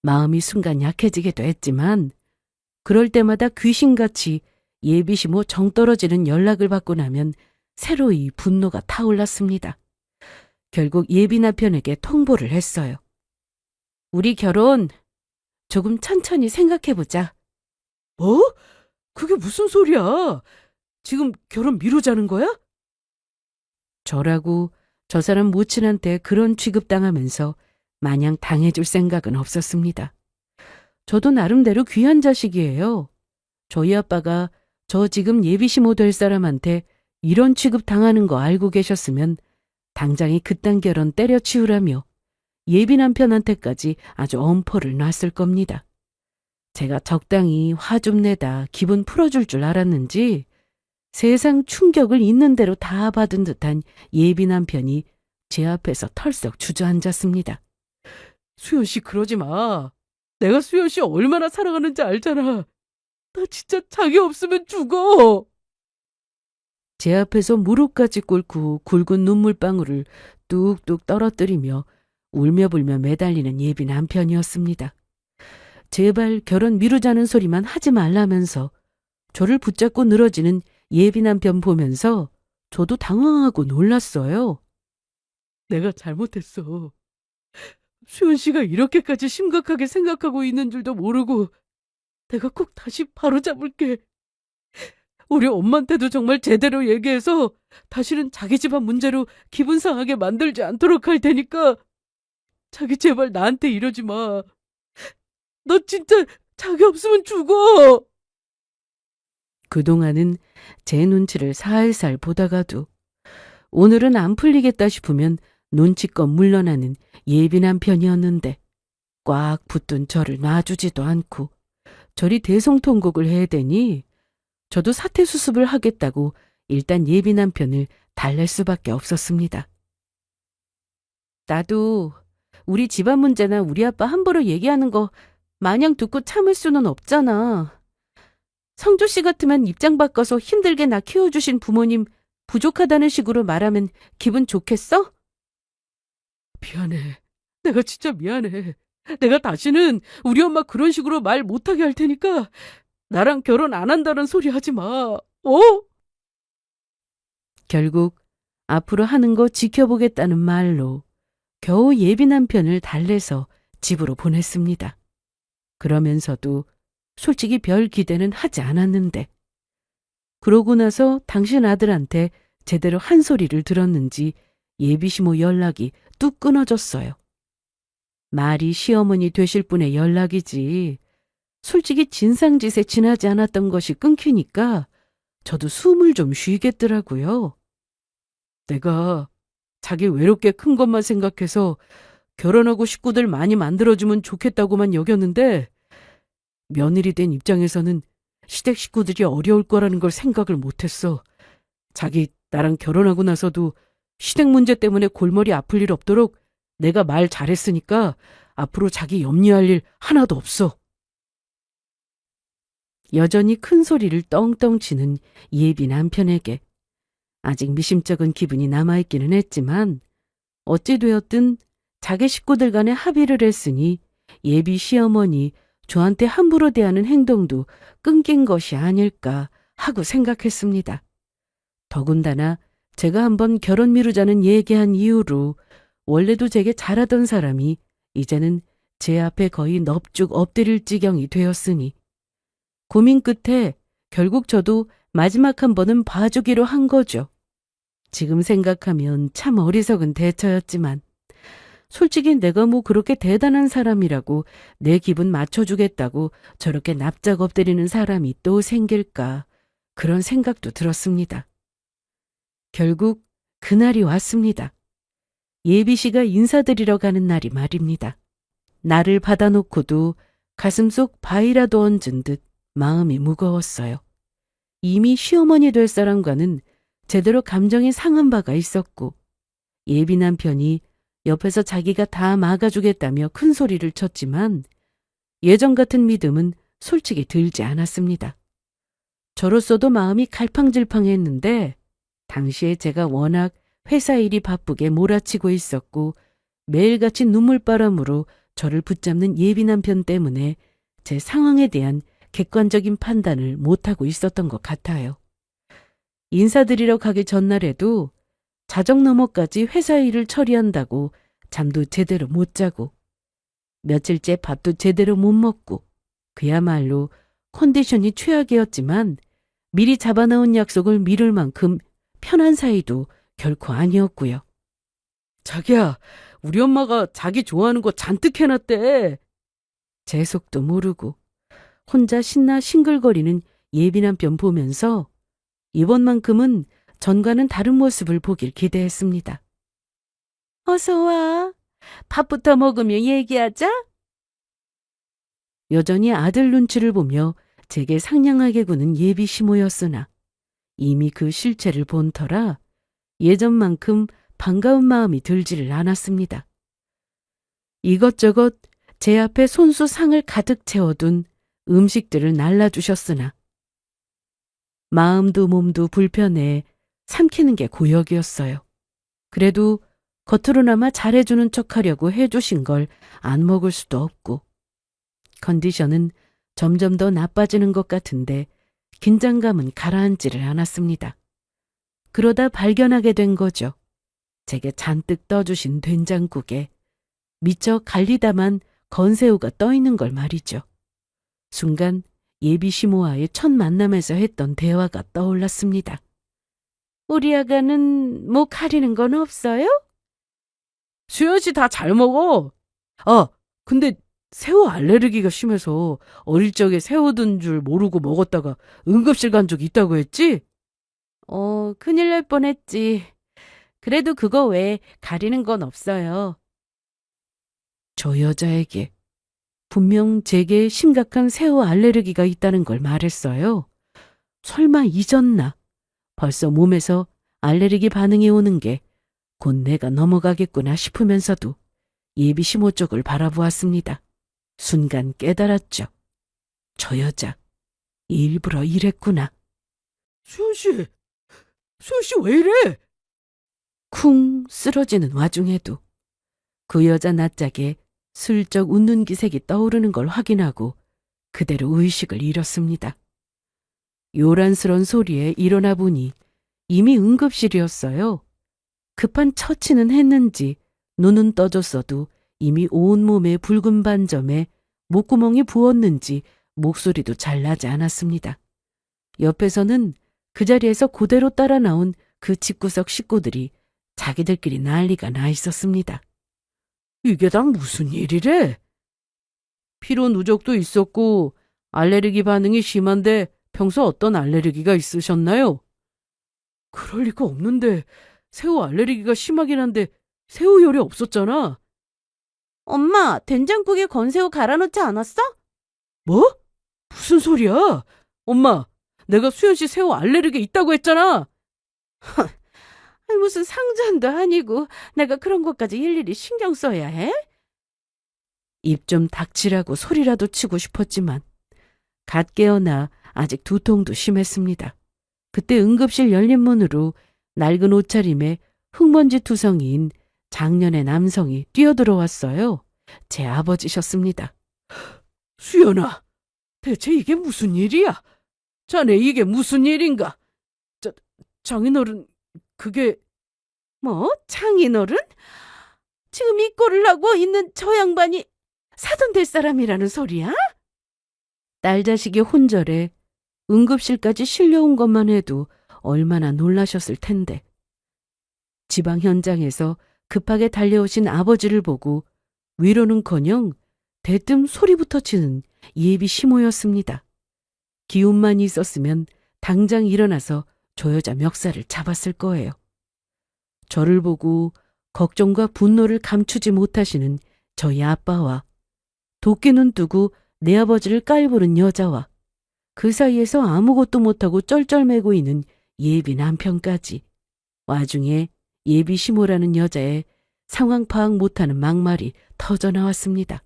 마음이 순간 약해지기도 했지만 그럴 때마다 귀신같이 예비시모 정 떨어지는 연락을 받고 나면 새로이 분노가 타올랐습니다. 결국 예비 남편에게 통보를 했어요. 우리 결혼 조금 천천히 생각해보자. 뭐? 그게 무슨 소리야? 지금 결혼 미루자는 거야? 저라고 저 사람 모친한테 그런 취급당하면서 마냥 당해줄 생각은 없었습니다. 저도 나름대로 귀한 자식이에요. 저희 아빠가 저 지금 예비시모 될 사람한테 이런 취급 당하는 거 알고 계셨으면 당장이 그딴 결혼 때려치우라며 예비 남편한테까지 아주 엄포를 놨을 겁니다. 제가 적당히 화 좀 내다 기분 풀어줄 줄 알았는지 세상 충격을 있는 대로 다 받은 듯한 예비 남편이 제 앞에서 털썩 주저앉았습니다. 수연 씨 그러지 마. 내가 수연 씨 얼마나 사랑하는지 알잖아. 나 진짜 자기 없으면 죽어. 제 앞에서 무릎까지 꿇고 굵은 눈물방울을 뚝뚝 떨어뜨리며 울며불며 매달리는 예비 남편이었습니다. 제발 결혼 미루자는 소리만 하지 말라면서 저를 붙잡고 늘어지는 예비 남편 보면서 저도 당황하고 놀랐어요. 내가 잘못했어. 수연 씨가 이렇게까지 심각하게 생각하고 있는 줄도 모르고 내가 꼭 다시 바로잡을게. 우리 엄마한테도 정말 제대로 얘기해서 다시는 자기 집안 문제로 기분 상하게 만들지 않도록 할 테니까 자기 제발 나한테 이러지 마. 너 진짜 자기 없으면 죽어. 그동안은 제 눈치를 살살 보다가도 오늘은 안 풀리겠다 싶으면 눈치껏 물러나는 예비 남편이었는데 꽉 붙든 저를 놔주지도 않고 저리 대성통곡을 해대니 저도 사퇴 수습을 하겠다고 일단 예비 남편을 달랠 수밖에 없었습니다. 나도 우리 집안 문제나 우리 아빠 함부로 얘기하는 거 마냥 듣고 참을 수는 없잖아. 성조 씨 같으면 입장 바꿔서 힘들게 나 키워주신 부모님 부족하다는 식으로 말하면 기분 좋겠어? 미안해. 내가 진짜 미안해. 내가 다시는 우리 엄마 그런 식으로 말 못하게 할 테니까 나랑 결혼 안 한다는 소리 하지 마. 어? 결국 앞으로 하는 거 지켜보겠다는 말로 겨우 예비 남편을 달래서 집으로 보냈습니다. 그러면서도 솔직히 별 기대는 하지 않았는데 그러고 나서 당신 아들한테 제대로 한 소리를 들었는지 예비 시모 연락이 뚝 끊어졌어요. 말이 시어머니 되실 분의 연락이지 솔직히 진상짓에 지나지 않았던 것이 끊기니까 저도 숨을 좀 쉬겠더라고요. 내가 자기 외롭게 큰 것만 생각해서 결혼하고 식구들 많이 만들어주면 좋겠다고만 여겼는데 며느리 된 입장에서는 시댁 식구들이 어려울 거라는 걸 생각을 못했어. 자기 나랑 결혼하고 나서도 시댁 문제 때문에 골머리 아플 일 없도록 내가 말 잘했으니까 앞으로 자기 염려할 일 하나도 없어. 여전히 큰 소리를 떵떵 치는 예비 남편에게 아직 미심쩍은 기분이 남아있기는 했지만 어찌되었든 자기 식구들 간에 합의를 했으니 예비 시어머니 저한테 함부로 대하는 행동도 끊긴 것이 아닐까 하고 생각했습니다. 더군다나 제가 한번 결혼 미루자는 얘기한 이후로 원래도 제게 잘하던 사람이 이제는 제 앞에 거의 넙죽 엎드릴 지경이 되었으니 고민 끝에 결국 저도 마지막 한 번은 봐주기로 한 거죠. 지금 생각하면 참 어리석은 대처였지만 솔직히 내가 뭐 그렇게 대단한 사람이라고 내 기분 맞춰주겠다고 저렇게 납작 엎드리는 사람이 또 생길까 그런 생각도 들었습니다. 결국 그날이 왔습니다. 예비 씨가 인사드리러 가는 날이 말입니다. 나를 받아놓고도 가슴속 바위라도 얹은 듯 마음이 무거웠어요. 이미 시어머니 될 사람과는 제대로 감정이 상한 바가 있었고 예비 남편이 옆에서 자기가 다 막아주겠다며 큰 소리를 쳤지만 예전 같은 믿음은 솔직히 들지 않았습니다. 저로서도 마음이 갈팡질팡했는데 당시에 제가 워낙 회사 일이 바쁘게 몰아치고 있었고 매일같이 눈물바람으로 저를 붙잡는 예비 남편 때문에 제 상황에 대한 객관적인 판단을 못하고 있었던 것 같아요. 인사드리러 가기 전날에도 자정 너머까지 회사 일을 처리한다고 잠도 제대로 못 자고 며칠째 밥도 제대로 못 먹고 그야말로 컨디션이 최악이었지만 미리 잡아놓은 약속을 미룰 만큼 편한 사이도 결코 아니었고요. 자기야, 우리 엄마가 자기 좋아하는 거 잔뜩 해놨대. 제 속도 모르고 혼자 신나 싱글거리는 예비 남편 보면서 이번만큼은 전과는 다른 모습을 보길 기대했습니다. 어서 와. 밥부터 먹으며 얘기하자. 여전히 아들 눈치를 보며 제게 상냥하게 구는 예비 시모였으나 이미 그 실체를 본 터라 예전만큼 반가운 마음이 들지를 않았습니다. 이것저것 제 앞에 손수 상을 가득 채워둔 음식들을 날라주셨으나 마음도 몸도 불편해 삼키는 게 고역이었어요. 그래도 겉으로나마 잘해주는 척하려고 해주신 걸 안 먹을 수도 없고 컨디션은 점점 더 나빠지는 것 같은데 긴장감은 가라앉지를 않았습니다. 그러다 발견하게 된 거죠. 제게 잔뜩 떠주신 된장국에 미처 갈리다만 건새우가 떠있는 걸 말이죠. 순간 예비 시모와의 첫 만남에서 했던 대화가 떠올랐습니다. 우리 아가는 뭐 가리는 건 없어요? 수연 씨 다 잘 먹어. 아, 근데 새우 알레르기가 심해서 어릴 적에 새우 든 줄 모르고 먹었다가 응급실 간 적 있다고 했지? 큰일 날 뻔했지. 그래도 그거 외에 가리는 건 없어요. 저 여자에게 분명 제게 심각한 새우 알레르기가 있다는 걸 말했어요. 설마 잊었나? 벌써 몸에서 알레르기 반응이 오는 게 곧 내가 넘어가겠구나 싶으면서도 예비 시모 쪽을 바라보았습니다. 순간 깨달았죠. 저 여자 일부러 이랬구나. 수연 씨 왜 이래? 쿵 쓰러지는 와중에도 그 여자 낯짝에 슬쩍 웃는 기색이 떠오르는 걸 확인하고 그대로 의식을 잃었습니다. 요란스런 소리에 일어나 보니 이미 응급실이었어요. 급한 처치는 했는지 눈은 떠졌어도 이미 온몸에 붉은 반점에 목구멍이 부었는지 목소리도 잘 나지 않았습니다. 옆에서는 그 자리에서 그대로 따라 나온 그 집구석 식구들이 자기들끼리 난리가 나 있었습니다. 이게 다 무슨 일이래? 피로 누적도 있었고 알레르기 반응이 심한데 평소 어떤 알레르기가 있으셨나요? 그럴 리가 없는데 새우 알레르기가 심하긴 한데 새우 요리 없었잖아. 엄마, 된장국에 건새우 갈아놓지 않았어? 뭐? 무슨 소리야? 엄마, 내가 수연 씨 새우 알레르기 있다고 했잖아. 무슨 상전도 아니고 내가 그런 것까지 일일이 신경 써야 해? 입 좀 닥치라고 소리라도 치고 싶었지만 갓 깨어나 아직 두통도 심했습니다. 그때 응급실 열린 문으로 낡은 옷차림에 흙먼지 투성이인 장년의 남성이 뛰어들어왔어요. 제 아버지셨습니다. 수연아, 대체 이게 무슨 일이야? 자네 이게 무슨 일인가? 장인어른, 그게... 뭐? 장인어른? 지금 이 꼴을 하고 있는 저 양반이 사돈 될 사람이라는 소리야? 딸 자식이 혼절에 응급실까지 실려온 것만 해도 얼마나 놀라셨을 텐데. 지방 현장에서 급하게 달려오신 아버지를 보고 위로는커녕 대뜸 소리부터 치는 예비 시모였습니다. 기운만 있었으면 당장 일어나서 저 여자 멱살을 잡았을 거예요. 저를 보고 걱정과 분노를 감추지 못하시는 저희 아빠와 도끼눈 뜨고 내 아버지를 깔보는 여자와 그 사이에서 아무것도 못하고 쩔쩔매고 있는 예비 남편까지 와중에 예비 시모라는 여자의 상황 파악 못하는 막말이 터져나왔습니다.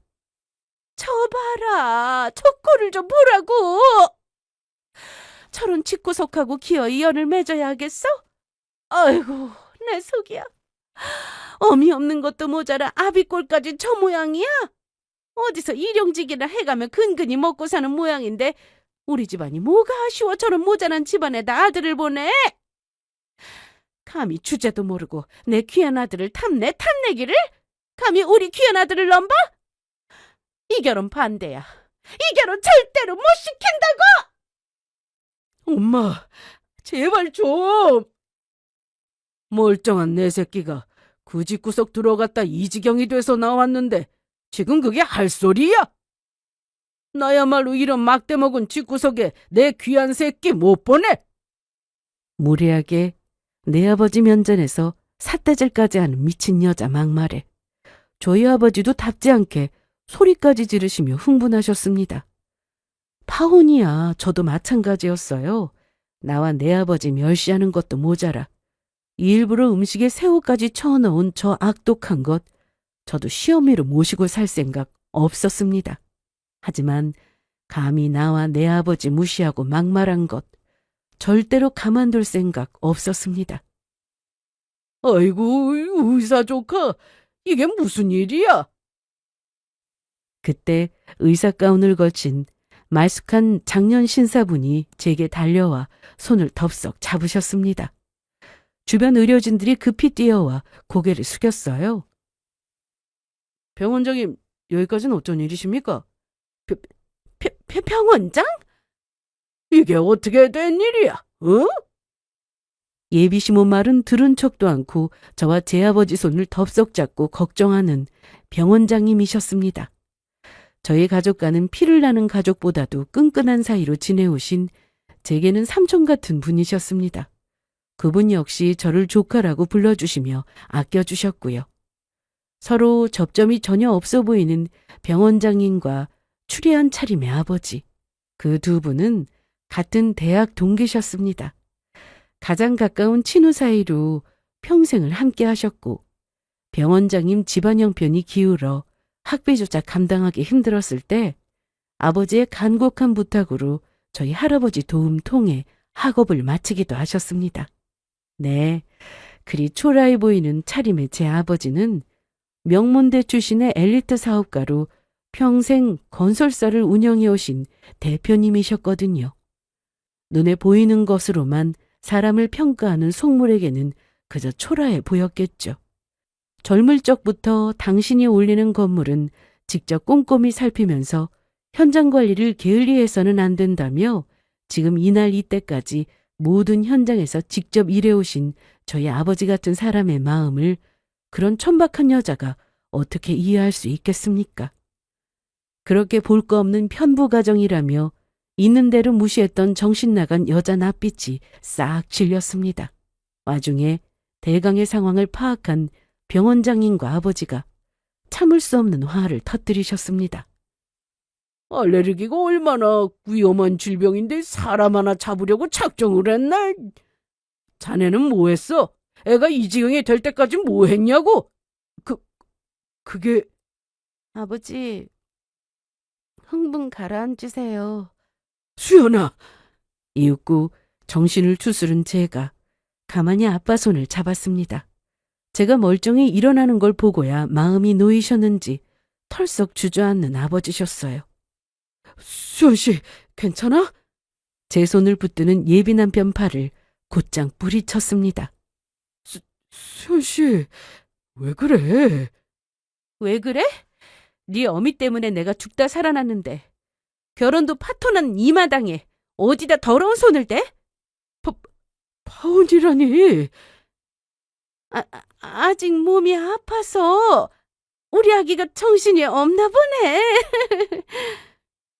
저 봐라. 저 꼴을 좀 보라고. 저런 집구석하고 기어이 연을 맺어야 하겠어? 아이고, 내 속이야. 어미 없는 것도 모자라 아비꼴까지 저 모양이야? 어디서 일용직이나 해가며 근근히 먹고 사는 모양인데 우리 집안이 뭐가 아쉬워 저런 모자란 집안에다 아들을 보내? 감히 주제도 모르고 내 귀한 아들을 탐내기를? 감히 우리 귀한 아들을 넘봐? 이 결혼 반대야. 이 결혼 절대로 못 시킨다고! 엄마, 제발 좀. 멀쩡한 내 새끼가 그 집구석 들어갔다 이 지경이 돼서 나왔는데 지금 그게 할 소리야? 나야말로 이런 막대 먹은 집구석에 내 귀한 새끼 못 보내. 무례하게 내 아버지 면전에서 삿대질까지 하는 미친 여자 막말에 저희 아버지도 답지 않게 소리까지 지르시며 흥분하셨습니다. 파혼이야 저도 마찬가지였어요. 나와 내 아버지 멸시하는 것도 모자라 일부러 음식에 새우까지 쳐넣은 저 악독한 것 저도 시어미로 모시고 살 생각 없었습니다. 하지만 감히 나와 내 아버지 무시하고 막말한 것 절대로 가만둘 생각 없었습니다. 아이고 의사 조카 이게 무슨 일이야? 그때 의사 가운을 걸친 말쑥한 장년 신사분이 제게 달려와 손을 덥석 잡으셨습니다. 주변 의료진들이 급히 뛰어와 고개를 숙였어요. 병원장님, 여기까지는 어쩐 일이십니까? 병원장? 이게 어떻게 된 일이야? 어? 예비시모 말은 들은 척도 않고 저와 제 아버지 손을 덥석 잡고 걱정하는 병원장님이셨습니다. 저희 가족과는 피를 나는 가족보다도 끈끈한 사이로 지내오신 제게는 삼촌 같은 분이셨습니다. 그분 역시 저를 조카라고 불러주시며 아껴주셨고요. 서로 접점이 전혀 없어 보이는 병원장님과 추리한 차림의 아버지. 그 두 분은 같은 대학 동기셨습니다. 가장 가까운 친후 사이로 평생을 함께 하셨고 병원장님 집안 형편이 기울어 학비조차 감당하기 힘들었을 때 아버지의 간곡한 부탁으로 저희 할아버지 도움 통해 학업을 마치기도 하셨습니다. 네, 그리 초라해 보이는 차림의 제 아버지는 명문대 출신의 엘리트 사업가로 평생 건설사를 운영해 오신 대표님이셨거든요. 눈에 보이는 것으로만 사람을 평가하는 속물에게는 그저 초라해 보였겠죠. 젊을 적부터 당신이 올리는 건물은 직접 꼼꼼히 살피면서 현장 관리를 게을리해서는 안 된다며 지금 이날 이때까지 모든 현장에서 직접 일해오신 저희 아버지 같은 사람의 마음을 그런 천박한 여자가 어떻게 이해할 수 있겠습니까? 그렇게 볼 거 없는 편부 가정이라며 있는 대로 무시했던 정신 나간 여자 낯빛이 싹 질렸습니다. 와중에 대강의 상황을 파악한 병원장님과 아버지가 참을 수 없는 화를 터뜨리셨습니다. 알레르기가 얼마나 위험한 질병인데 사람 하나 잡으려고 작정을 했나? 자네는 뭐 했어? 애가 이 지경이 될 때까지 뭐 했냐고? 그게... 아버지, 흥분 가라앉으세요. 수연아! 이윽고 정신을 추스른 제가 가만히 아빠 손을 잡았습니다. 제가 멀쩡히 일어나는 걸 보고야 마음이 놓이셨는지 털썩 주저앉는 아버지셨어요. 수연 씨, 괜찮아? 제 손을 붙드는 예비 남편 팔을 곧장 뿌리쳤습니다. 수연 씨, 왜 그래? 왜 그래? 네 어미 때문에 내가 죽다 살아났는데 결혼도 파토난 이 마당에 어디다 더러운 손을 대? 파혼이라니. 아직 몸이 아파서 우리 아기가 정신이 없나 보네.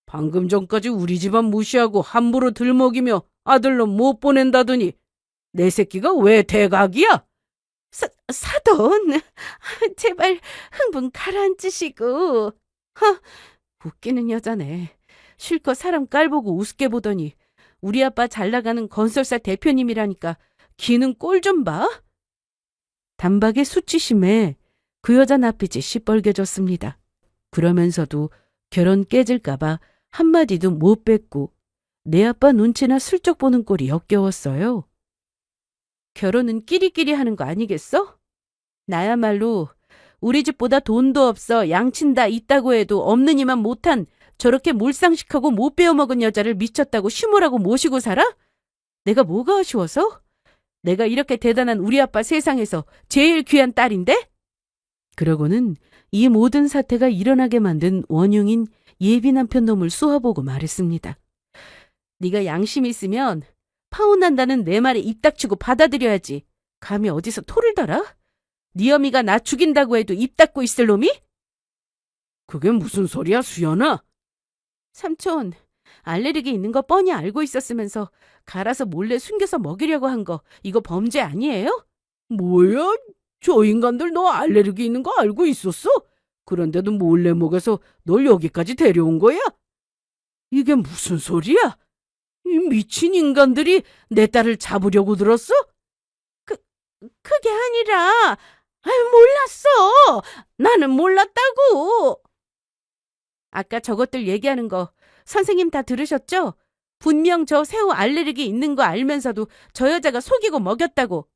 방금 전까지 우리 집안 무시하고 함부로 들먹이며 아들놈 못 보낸다더니 내 새끼가 왜 대각이야? 사돈, 제발 흥분 가라앉으시고. 웃기는 여자네. 실컷 사람 깔보고 우습게 보더니 우리 아빠 잘나가는 건설사 대표님이라니까 기는 꼴 좀 봐. 단박에 수치심에 그 여자 낯빛이 시뻘개졌습니다. 그러면서도 결혼 깨질까봐 한마디도 못 뱉고 내 아빠 눈치나 슬쩍 보는 꼴이 역겨웠어요. 결혼은 끼리끼리 하는 거 아니겠어? 나야말로 우리 집보다 돈도 없어 양친 다 있다고 해도 없는 이만 못한 저렇게 몰상식하고 못 배워먹은 여자를 미쳤다고 시무라고 모시고 살아? 내가 뭐가 아쉬워서? 내가 이렇게 대단한 우리 아빠 세상에서 제일 귀한 딸인데? 그러고는 이 모든 사태가 일어나게 만든 원흉인 예비 남편 놈을 쏘아보고 말했습니다. 네가 양심 있으면 파혼한다는 내 말에 입 닥치고 받아들여야지. 감히 어디서 토를 달아? 네 어미가 나 죽인다고 해도 입 닫고 있을 놈이? 그게 무슨 소리야, 수연아? 삼촌, 알레르기 있는 거 뻔히 알고 있었으면서 갈아서 몰래 숨겨서 먹이려고 한 거 이거 범죄 아니에요? 뭐야? 저 인간들 너 알레르기 있는 거 알고 있었어? 그런데도 몰래 먹여서 널 여기까지 데려온 거야? 이게 무슨 소리야? 이 미친 인간들이 내 딸을 잡으려고 들었어? 그게 아니라, 몰랐어. 나는 몰랐다고. 아까 저것들 얘기하는 거 선생님 다 들으셨죠? 분명 저 새우 알레르기 있는 거 알면서도 저 여자가 속이고 먹였다고.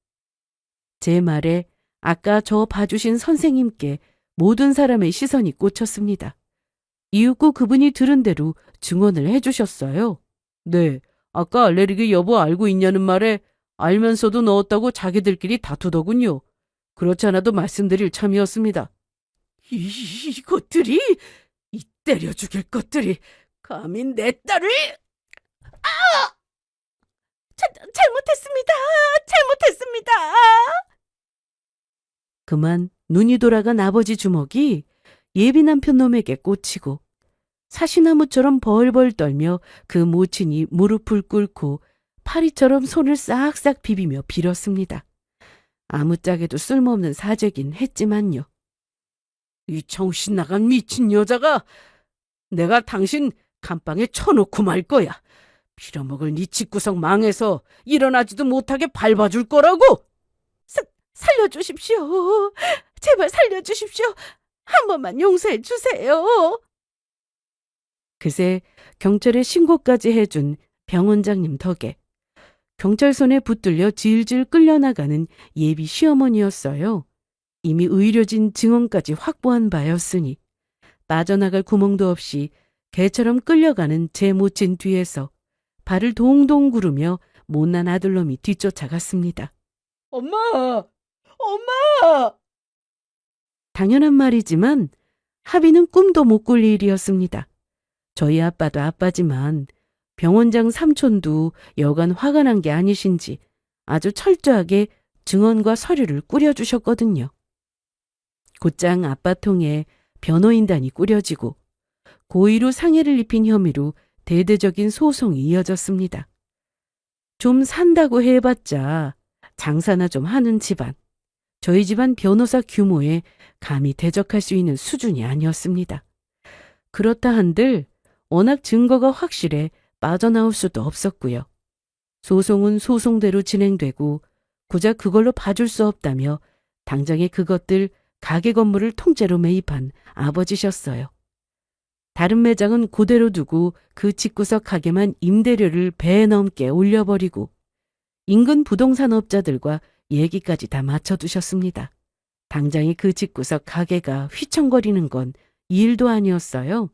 제 말에 아까 저 봐주신 선생님께 모든 사람의 시선이 꽂혔습니다. 이윽고 그분이 들은 대로 증언을 해주셨어요. 네, 아까 알레르기 여부 알고 있냐는 말에 알면서도 넣었다고 자기들끼리 다투더군요. 그렇지 않아도 말씀드릴 참이었습니다. 이것들이, 이 때려 죽일 것들이 감히 내 딸을... 잘못했습니다. 잘못했습니다. 그만 눈이 돌아간 아버지 주먹이 예비 남편 놈에게 꽂히고 사시나무처럼 벌벌 떨며 그 모친이 무릎을 꿇고 파리처럼 손을 싹싹 비비며 빌었습니다. 아무짝에도 쓸모없는 사죄긴 했지만요. 이 정신 나간 미친 여자가 내가 당신 감방에 쳐놓고 말 거야. 빌어먹을 네 집구석 망해서 일어나지도 못하게 밟아줄 거라고. 살려주십시오. 제발 살려주십시오. 한 번만 용서해 주세요. 그새 경찰에 신고까지 해준 병원장님 덕에 경찰 손에 붙들려 질질 끌려나가는 예비 시어머니였어요. 이미 의료진 증언까지 확보한 바였으니 빠져나갈 구멍도 없이 개처럼 끌려가는 제 모친 뒤에서 발을 동동 구르며 못난 아들놈이 뒤쫓아갔습니다. 엄마! 엄마! 당연한 말이지만 합의는 꿈도 못 꿀 일이었습니다. 저희 아빠도 아빠지만 병원장 삼촌도 여간 화가 난 게 아니신지 아주 철저하게 증언과 서류를 꾸려주셨거든요. 곧장 아빠 통해 변호인단이 꾸려지고 고의로 상해를 입힌 혐의로 대대적인 소송이 이어졌습니다. 좀 산다고 해봤자 장사나 좀 하는 집안, 저희 집안 변호사 규모에 감히 대적할 수 있는 수준이 아니었습니다. 그렇다 한들 워낙 증거가 확실해 빠져나올 수도 없었고요. 소송은 소송대로 진행되고 고작 그걸로 봐줄 수 없다며 당장에 그것들 가게 건물을 통째로 매입한 아버지셨어요. 다른 매장은 그대로 두고 그 집구석 가게만 임대료를 배 넘게 올려버리고 인근 부동산 업자들과 얘기까지 다 맞춰두셨습니다. 당장에 그 집구석 가게가 휘청거리는 건 일도 아니었어요.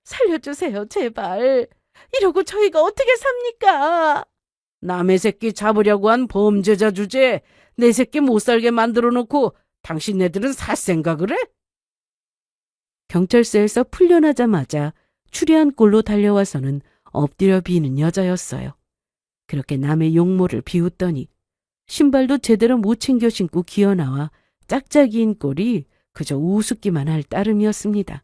살려주세요, 제발. 이러고 저희가 어떻게 삽니까? 남의 새끼 잡으려고 한 범죄자 주제에 내 새끼 못 살게 만들어 놓고 당신네들은 살 생각을 해? 경찰서에서 풀려나자마자 추리한 꼴로 달려와서는 엎드려 비는 여자였어요. 그렇게 남의 용모를 비웃더니 신발도 제대로 못 챙겨 신고 기어나와 짝짝이인 꼴이 그저 우습기만 할 따름이었습니다.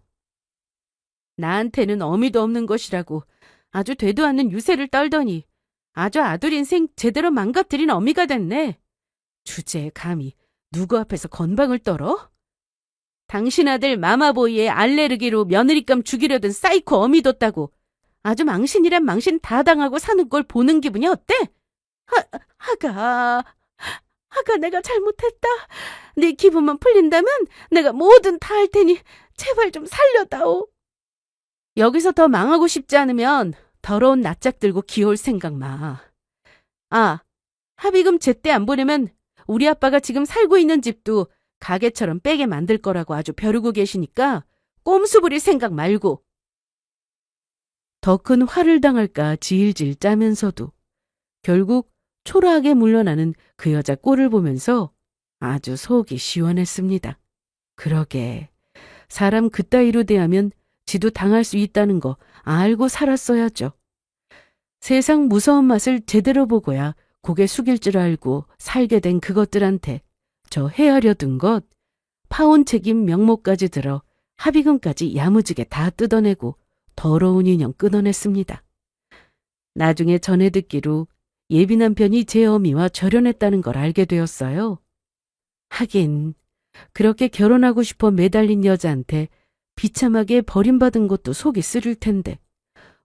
나한테는 어미도 없는 것이라고 아주 되도 않는 유세를 떨더니 아주 아들 인생 제대로 망가뜨린 어미가 됐네. 주제에 감히 누구 앞에서 건방을 떨어? 당신 아들 마마보이의 알레르기로 며느리감 죽이려던 사이코 어미 뒀다고 아주 망신이란 망신 다 당하고 사는 걸 보는 기분이 어때? 아가 내가 잘못했다. 네 기분만 풀린다면 내가 뭐든 다 할 테니 제발 좀 살려다오. 여기서 더 망하고 싶지 않으면 더러운 낯짝 들고 기어올 생각 마. 아, 합의금 제때 안 보내면 우리 아빠가 지금 살고 있는 집도 가게처럼 빼게 만들 거라고 아주 벼르고 계시니까 꼼수 부릴 생각 말고. 더 큰 화를 당할까 질질 짜면서도 결국 초라하게 물러나는 그 여자 꼴을 보면서 아주 속이 시원했습니다. 그러게 사람 그따위로 대하면 지도 당할 수 있다는 거 알고 살았어야죠. 세상 무서운 맛을 제대로 보고야 고개 숙일 줄 알고 살게 된 그것들한테 저 헤아려 둔 것, 파혼 책임 명목까지 들어 합의금까지 야무지게 다 뜯어내고 더러운 인형 끊어냈습니다. 나중에 전해 듣기로 예비 남편이 제 어미와 절연했다는 걸 알게 되었어요. 하긴 그렇게 결혼하고 싶어 매달린 여자한테 비참하게 버림받은 것도 속이 쓰릴 텐데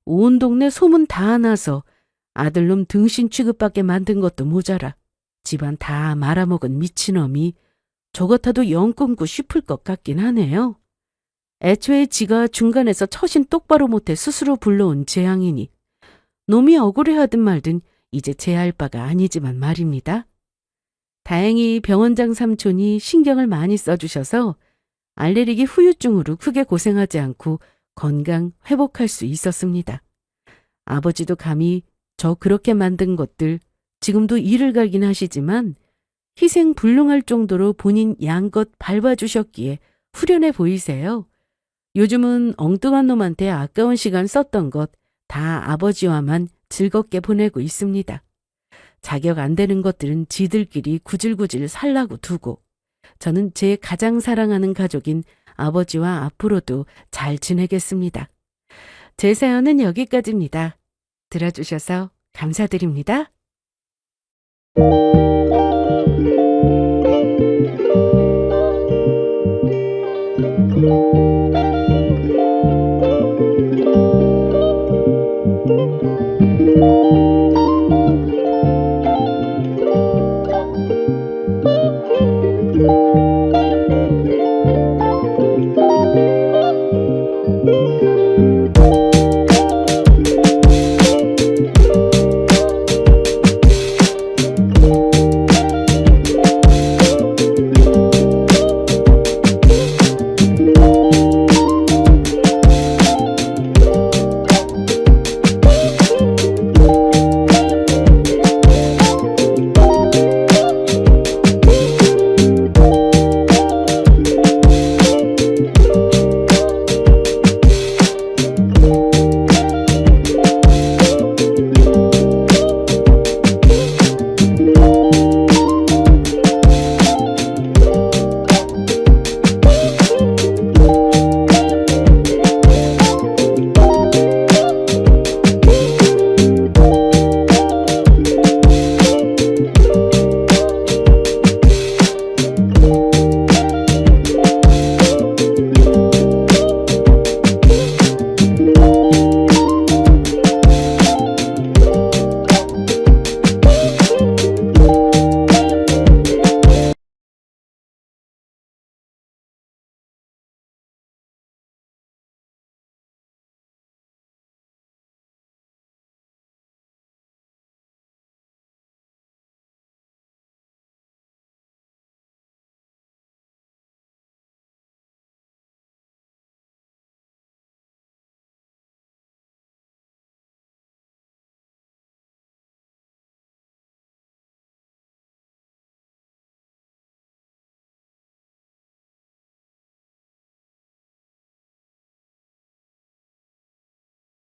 온 동네 소문 다 나서 아들놈 등신 취급받게 만든 것도 모자라 집안 다 말아먹은 미친놈이 저 같아도 영 끊고 싶을 것 같긴 하네요. 애초에 지가 중간에서 처신 똑바로 못해 스스로 불러온 재앙이니 놈이 억울해하든 말든 이제 제할 바가 아니지만 말입니다. 다행히 병원장 삼촌이 신경을 많이 써주셔서 알레르기 후유증으로 크게 고생하지 않고 건강 회복할 수 있었습니다. 아버지도 감히 저 그렇게 만든 것들 지금도 이를 갈긴 하시지만 희생 불능할 정도로 본인 양껏 밟아주셨기에 후련해 보이세요. 요즘은 엉뚱한 놈한테 아까운 시간 썼던 것 다 아버지와만 즐겁게 보내고 있습니다. 자격 안 되는 것들은 지들끼리 구질구질 살라고 두고 저는 제 가장 사랑하는 가족인 아버지와 앞으로도 잘 지내겠습니다. 제 사연은 여기까지입니다. 들어주셔서 감사드립니다.